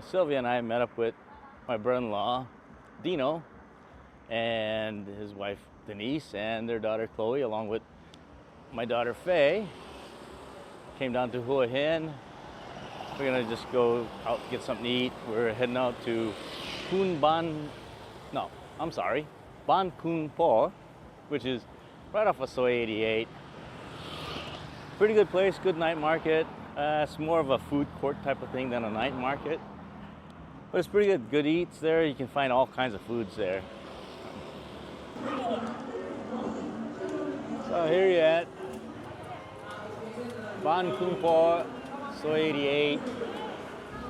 Sylvia and I met up with my brother-in-law, Dino, and his wife, Denise, and their daughter, Chloe, along with my daughter, Faye. Came down to Hua Hin. We're gonna just go out get something to eat. We're heading out to Baan Kun Por, which is right off of Soy 88. Pretty good place, good night market. It's more of a food court type of thing than a night market. But it's pretty good, good eats there. You can find all kinds of foods there. So here you're at Baan Kun Por, Soy 88.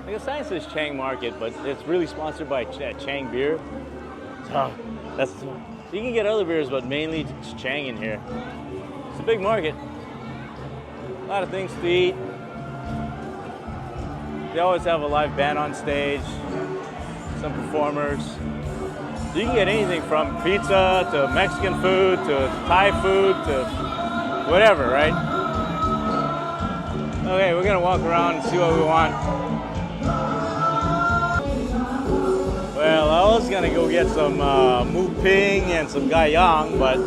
Like the sign says Chang Market, but it's really sponsored by Chang beer. So you can get other beers, but mainly it's Chang in here. It's a big market. A lot of things to eat. They always have a live band on stage, some performers. You can get anything from pizza to Mexican food to Thai food to whatever, right? Okay, we're gonna walk around and see what we want. Well, I was gonna go get some mu ping and some gai yang, but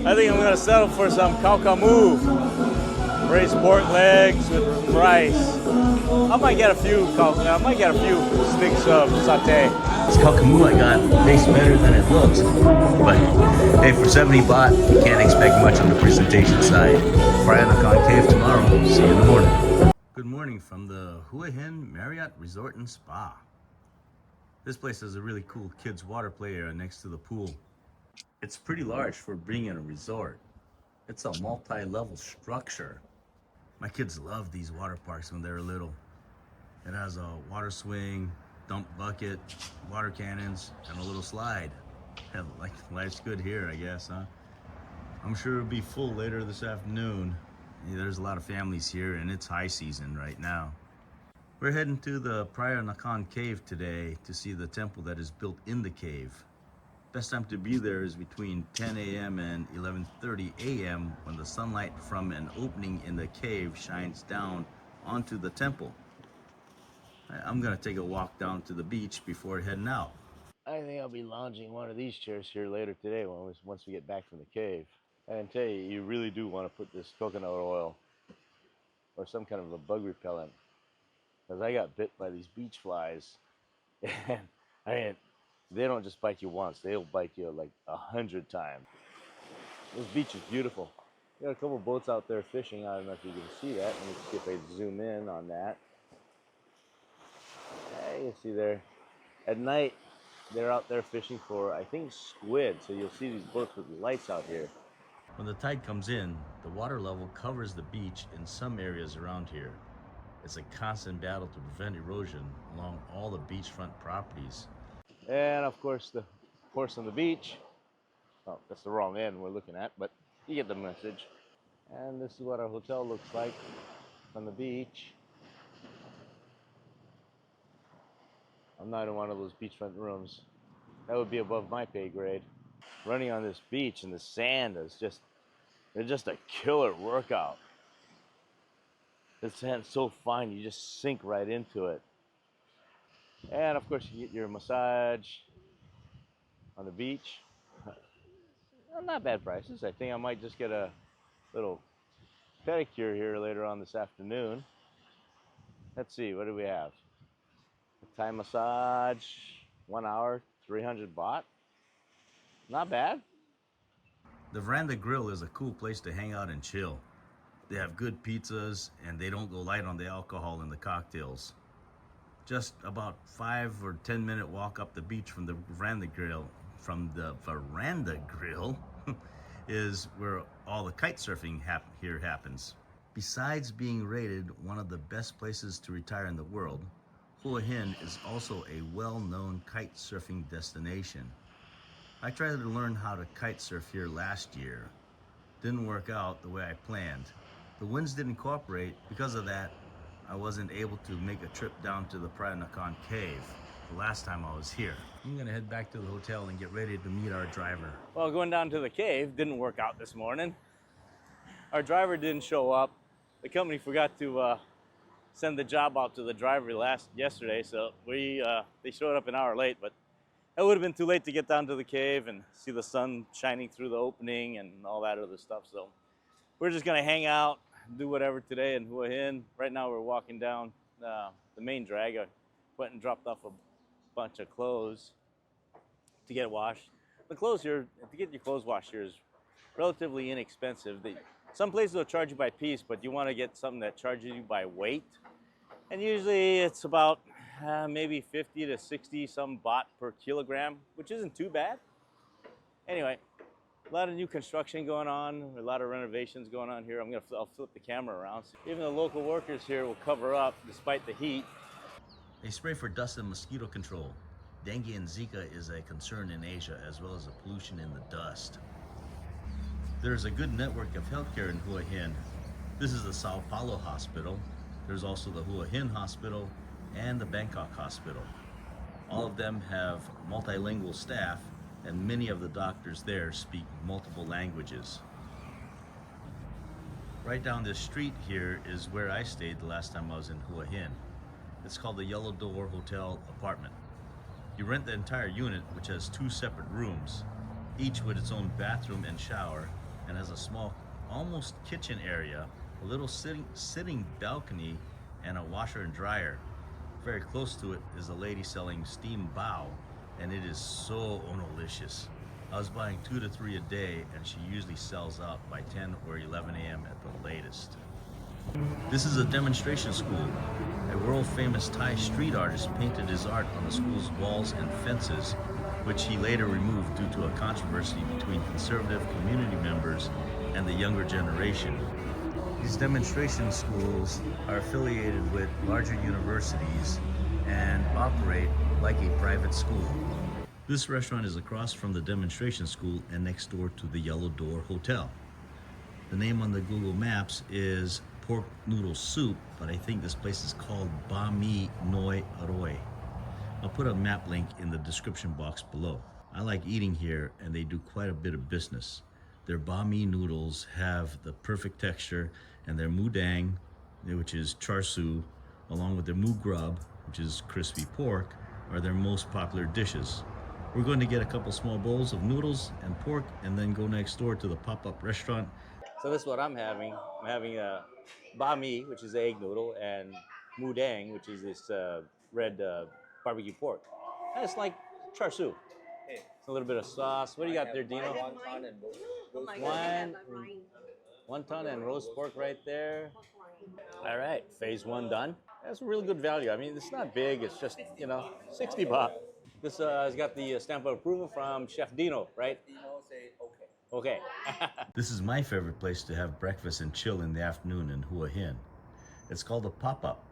I think I'm gonna settle for some khao khao mu, braised pork legs with rice. I might get a few sticks of satay. This khao khao mu I got tastes better than it looks, but hey, for 70 baht, you can't expect much on the presentation side. Phraya Nakhon Cave tomorrow. See you in the morning. Good morning from the Hua Hin Marriott Resort and Spa. This place has a really cool kids water play area next to the pool. It's pretty large for being in a resort. It's a multi-level structure. My kids love these water parks when they were little. It has a water swing, dump bucket, water cannons, and a little slide. Hell, like life's good here, I guess, huh? I'm sure it'll be full later this afternoon. Yeah, there's a lot of families here, and it's high season right now. We're heading to the Phraya Nakhon Cave today to see the temple that is built in the cave. Best time to be there is between 10 a.m. and 11:30 a.m. when the sunlight from an opening in the cave shines down onto the temple. I'm gonna take a walk down to the beach before heading out. I think I'll be lounging one of these chairs here later today once we get back from the cave. And I tell you, you really do want to put this coconut oil or some kind of a bug repellent, because I got bit by these beach flies, and I mean, they don't just bite you once, they'll bite you like 100 times. This beach is beautiful. We got a couple boats out there fishing. I don't know if you can see that. Let me see if I zoom in on that. Yeah, you can see there. At night, they're out there fishing for, I think, squid. So you'll see these boats with lights out here. When the tide comes in, the water level covers the beach in some areas around here. It's a constant battle to prevent erosion along all the beachfront properties. And of course, the horse on the beach. Oh, that's the wrong end we're looking at, but you get the message. And this is what our hotel looks like on the beach. I'm not in one of those beachfront rooms. That would be above my pay grade. Running on this beach in the sand is just a killer workout. The sand's so fine, you just sink right into it. And of course, you get your massage on the beach. Not bad prices. I think I might just get a little pedicure here later on this afternoon. Let's see, what do we have? A Thai massage, 1 hour, 300 baht. Not bad. The Veranda Grill is a cool place to hang out and chill. They have good pizzas and they don't go light on the alcohol in the cocktails. Just about 5 or 10 minute walk up the beach from the Veranda Grill. Is where all the kite surfing here happens. Besides being rated one of the best places to retire in the world, Hua Hin is also a well-known kite surfing destination. I tried to learn how to kite surf here last year. Didn't work out the way I planned. The winds didn't cooperate. Because of that, I wasn't able to make a trip down to the Phraya Nakhon Cave the last time I was here. I'm gonna head back to the hotel and get ready to meet our driver. Well, going down to the cave didn't work out this morning. Our driver didn't show up. The company forgot to send the job out to the driver yesterday, so they showed up an hour late, but it would have been too late to get down to the cave and see the sun shining through the opening and all that other stuff. So we're just gonna hang out, do whatever today in Hua Hin. Right now we're walking down the main drag. I went and dropped off a bunch of clothes to get washed. The clothes here, to get your clothes washed here is relatively inexpensive. Some places will charge you by piece, but you want to get something that charges you by weight. And usually it's about maybe 50 to 60 some baht per kilogram, which isn't too bad. Anyway, a lot of new construction going on, a lot of renovations going on here. I'll flip the camera around. Even the local workers here will cover up despite the heat. They spray for dust and mosquito control. Dengue and Zika is a concern in Asia, as well as the pollution in the dust. There's a good network of healthcare in Hua Hin. This is the Sao Paulo Hospital. There's also the Hua Hin Hospital and the Bangkok Hospital. All of them have multilingual staff, and many of the doctors there speak multiple languages. Right down this street here is where I stayed the last time I was in Hua Hin. It's called the Yellow Door Hotel Apartment. You rent the entire unit, which has 2 separate rooms, each with its own bathroom and shower, and has a small, almost kitchen area, a little sitting balcony, and a washer and dryer. Very close to it is a lady selling steamed bao, and it is so delicious. I was buying 2 to 3 a day, and she usually sells out by 10 or 11 a.m. at the latest. This is a demonstration school. A world-famous Thai street artist painted his art on the school's walls and fences, which he later removed due to a controversy between conservative community members and the younger generation. These demonstration schools are affiliated with larger universities and operate like a private school. This restaurant is across from the demonstration school and next door to the Yellow Door Hotel. The name on the Google Maps is pork noodle soup, but I think this place is called Ba Mi Noi Aroi. I'll put a map link in the description box below. I like eating here, and they do quite a bit of business. Their banh mi noodles have the perfect texture, and their mu dang, which is char siu, along with their mu grub, which is crispy pork, are their most popular dishes. We're going to get a couple small bowls of noodles and pork, and then go next door to the pop-up restaurant. So this is what I'm having. I'm having a banh mi, which is the egg noodle, and mu dang, which is this red barbecue pork. And it's like char siu. It's a little bit of sauce. What do you got there, Dino? Wonton and roast pork right there. All right, phase 1 done. That's a really good value. I mean, it's not big. It's just, 60 baht. This has got the stamp of approval from Chef Dino, right? Dino say okay. Okay. This is my favorite place to have breakfast and chill in the afternoon in Hua Hin. It's called a pop-up.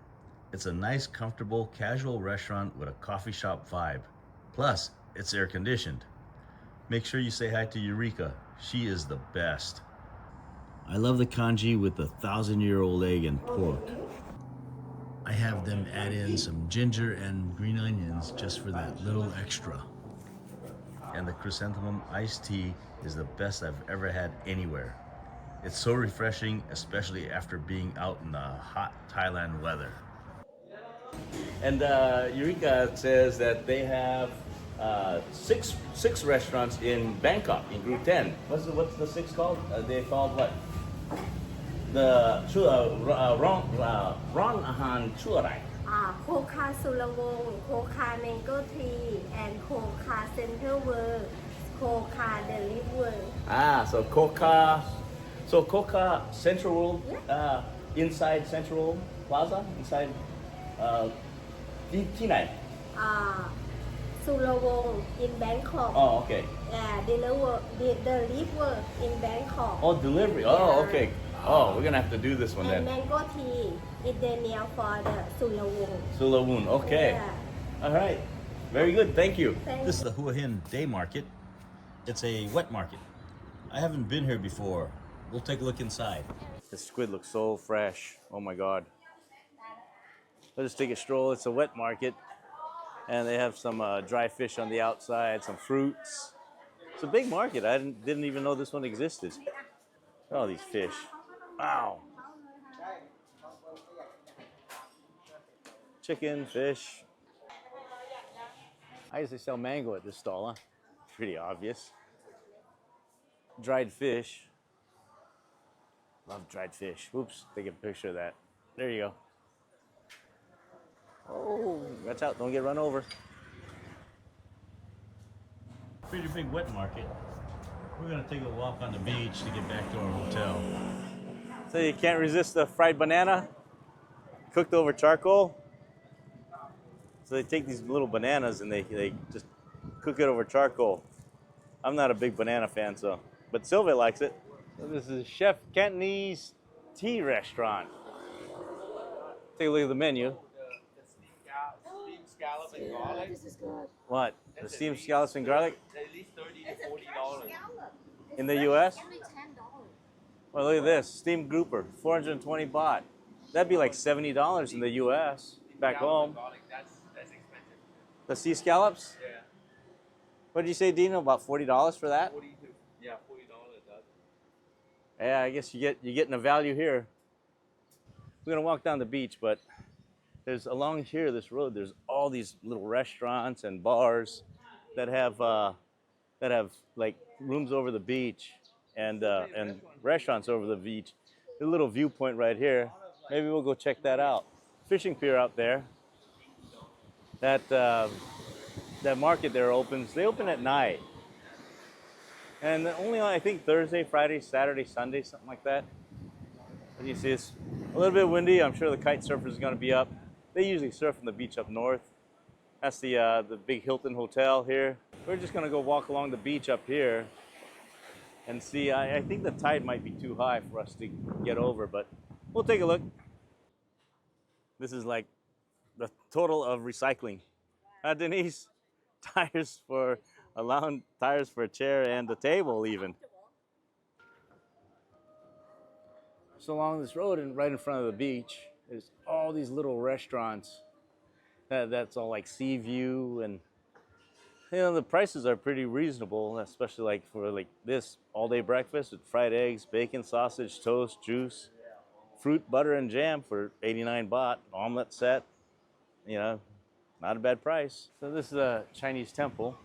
It's a nice, comfortable, casual restaurant with a coffee shop vibe. Plus, it's air conditioned. Make sure you say hi to Eureka. She is the best. I love the congee with the 1,000-year-old egg and pork. I have them add in some ginger and green onions just for that little extra. And the chrysanthemum iced tea is the best I've ever had anywhere. It's so refreshing, especially after being out in the hot Thailand weather. And Eureka says that they have six restaurants in Bangkok, in Group 10. What's the 6 called? They called what? The Ron Ahan Chuarai. Koka Sulawong, Koka Mango Tea, and Koka Central World, Koka Delivery. So Koka Central World, inside Central World Plaza, inside T9. Sulawong in Bangkok. Oh, okay. Deliver in Bangkok. Oh, delivery. Oh, okay. Oh, we're gonna have to do this one And then. mango tea is the name for the Sulawong. Sulawun. Okay. Yeah. All right. Very good. Thank you. This is the Hua Hin Day Market. It's a wet market. I haven't been here before. We'll take a look inside. The squid looks so fresh. Oh my God. Let's just take a stroll. It's a wet market. And they have some dry fish on the outside, some fruits. It's a big market. I didn't even know this one existed. Look at all these fish. Wow. chicken, fish. I guess they sell mango at this stall, huh? Pretty obvious. Dried fish. Love dried fish. Oops, take a picture of that. There you go. Oh, watch out, don't get run over. Pretty big wet market. We're gonna take a walk on the beach to get back to our hotel. So you can't resist the fried banana cooked over charcoal. So they take these little bananas and they just cook it over charcoal. I'm not a big banana fan, but Sylvia likes it. So this is Chef Cantonese Tea Restaurant. Take a look at the menu. Steamed scallop and garlic. This is good. What? The steamed scallops and garlic At least $30 to $40. in the U.S.? Only $10. Well, look at this steamed grouper, 420 baht. That'd be like $70 in the U.S. Back home. Garlic, that's expensive. The sea scallops? Yeah, What did you say, Dino? About $40 for that? 40 to yeah, $40 does. Yeah, I guess you're getting a value here. We're gonna walk down the beach, but there's along here this road. There's all these little restaurants and bars that have like rooms over the beach and restaurants over the beach. A little viewpoint right here. Maybe we'll go check that out. Fishing pier out there. That market there opens. They open at night, and only on, I think, Thursday, Friday, Saturday, Sunday, something like that. And you see it's a little bit windy. I'm sure the kite surfers is going to be up. They usually surf on the beach up north. That's the big Hilton Hotel here. We're just going to go walk along the beach up here and see. I think the tide might be too high for us to get over, but we'll take a look. This is like the total of recycling. Denise, tires for a chair and a table even. So along this road and right in front of the beach, there's all these little restaurants. That's all like sea view, and the prices are pretty reasonable, especially like for like this all-day breakfast with fried eggs, bacon, sausage, toast, juice, fruit, butter, and jam for 89 baht. Omelet set, not a bad price. So this is a Chinese temple.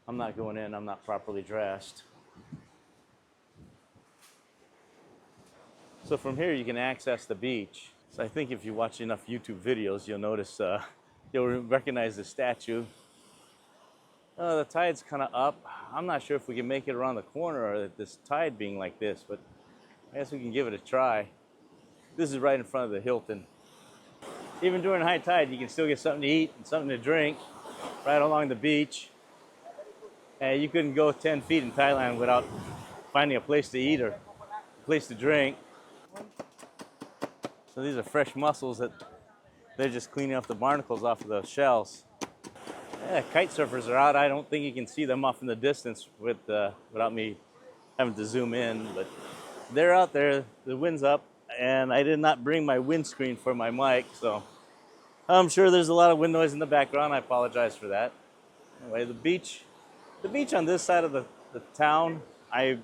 I'm not going in. I'm not properly dressed. So from here you can access the beach. So I think if you watch enough YouTube videos, you'll notice, you'll recognize the statue. The tide's kind of up. I'm not sure if we can make it around the corner or this tide being like this, but I guess we can give it a try. This is right in front of the Hilton. Even during high tide, you can still get something to eat and something to drink right along the beach. You couldn't go 10 feet in Thailand without finding a place to eat or a place to drink. So these are fresh mussels that they're just cleaning up the barnacles off of the shells. Yeah, kite surfers are out. I don't think you can see them off in the distance without me having to zoom in, but they're out there. The wind's up, and I did not bring my windscreen for my mic, so I'm sure there's a lot of wind noise in the background. I apologize for that. Anyway, the beach on this side of the town, I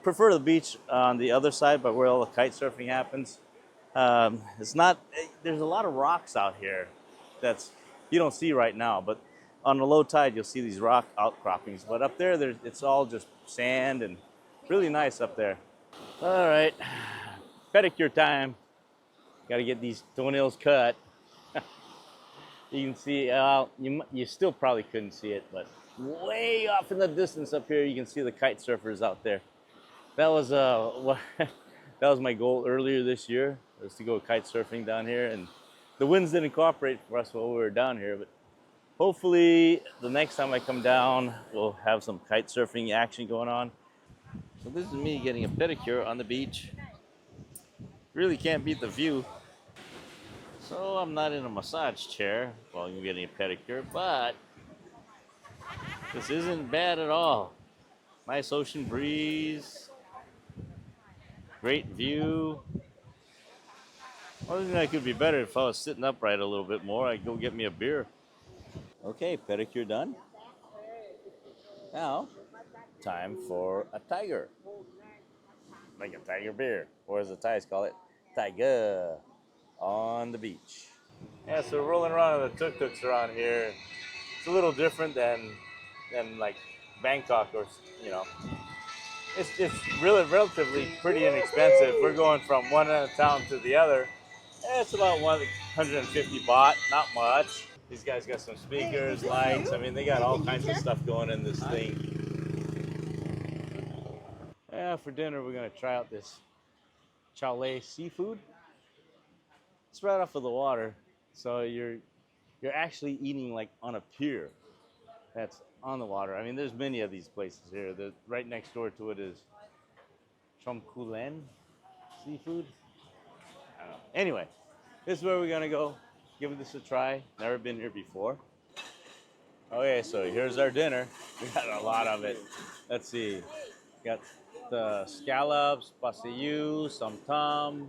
prefer the beach on the other side, but where all the kite surfing happens. It's not. There's a lot of rocks out here that's you don't see right now, but on the low tide you'll see these rock outcroppings. But up there, it's all just sand and really nice up there. All right, pedicure time. Got to get these toenails cut. You can see. You still probably couldn't see it, but way off in the distance up here, you can see the kite surfers out there. That was that was my goal earlier this year, was to go kite surfing down here, and the winds didn't cooperate for us while we were down here, but hopefully the next time I come down, we'll have some kite surfing action going on. So this is me getting a pedicure on the beach. Really can't beat the view. So I'm not in a massage chair while I'm getting a pedicure, but this isn't bad at all. Nice ocean breeze. Great view. Only thing that could be better if I was sitting upright a little bit more. I'd go get me a beer. Okay, pedicure done. Now, time for a tiger. Like a tiger beer, or as the Thais call it, tiger. on the beach. Yeah, so we're rolling around in the tuk-tuks around here. It's a little different than like Bangkok or, you know. It's really relatively pretty inexpensive. We're going from one end of town to the other. It's about 150 baht, not much. These guys got some speakers, lights. I mean, they got all kinds of stuff going in this thing. Yeah, for dinner we're gonna try out this Chaolay Seafood. It's right off of the water, so you're actually eating like on a pier that's on the water. I mean, there's many of these places here. Right next door to it is Chaolay Seafood. I don't know. Anyway, this is where we're gonna go. Give this a try. Never been here before. Okay, so here's our dinner. We got a lot of it. Let's see. Got the scallops, pasiyu, some tom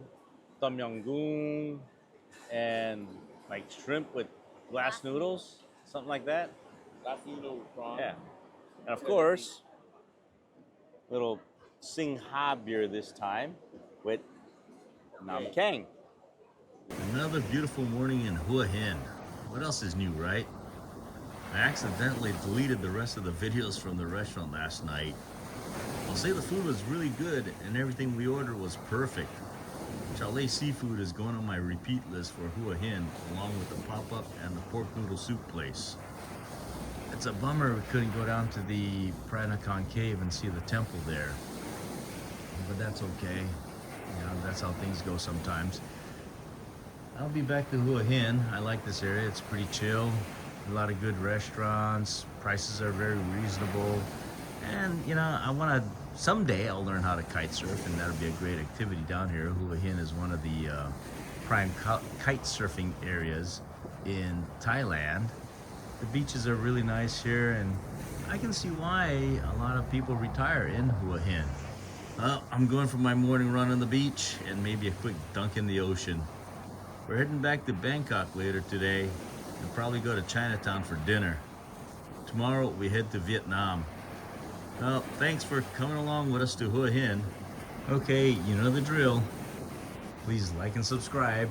yum goong, and like shrimp with glass noodles, something like that. That's noodle prawn. Yeah. And of course, little Sing Ha beer this time with Nam Kang. Another beautiful morning in Hua Hin. What else is new, right? I accidentally deleted the rest of the videos from the restaurant last night. I'll say the food was really good and everything we ordered was perfect. Chaolay Seafood is going on my repeat list for Hua Hin, along with the pop-up and the pork noodle soup place. It's a bummer we couldn't go down to the Phraya Nakhon Cave and see the temple there. But that's okay. You know, that's how things go sometimes. I'll be back to Hua Hin. I like this area. It's pretty chill. A lot of good restaurants. Prices are very reasonable. And, you know, someday I'll learn how to kite surf, and that'll be a great activity down here. Hua Hin is one of the prime kite surfing areas in Thailand. The beaches are really nice here, and I can see why a lot of people retire in Hua Hin. Well, I'm going for my morning run on the beach and maybe a quick dunk in the ocean. We're heading back to Bangkok later today and probably go to Chinatown for dinner. Tomorrow we head to Vietnam. Well, thanks for coming along with us to Hua Hin. Okay, you know the drill. Please like and subscribe,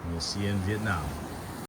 and we'll see you in Vietnam.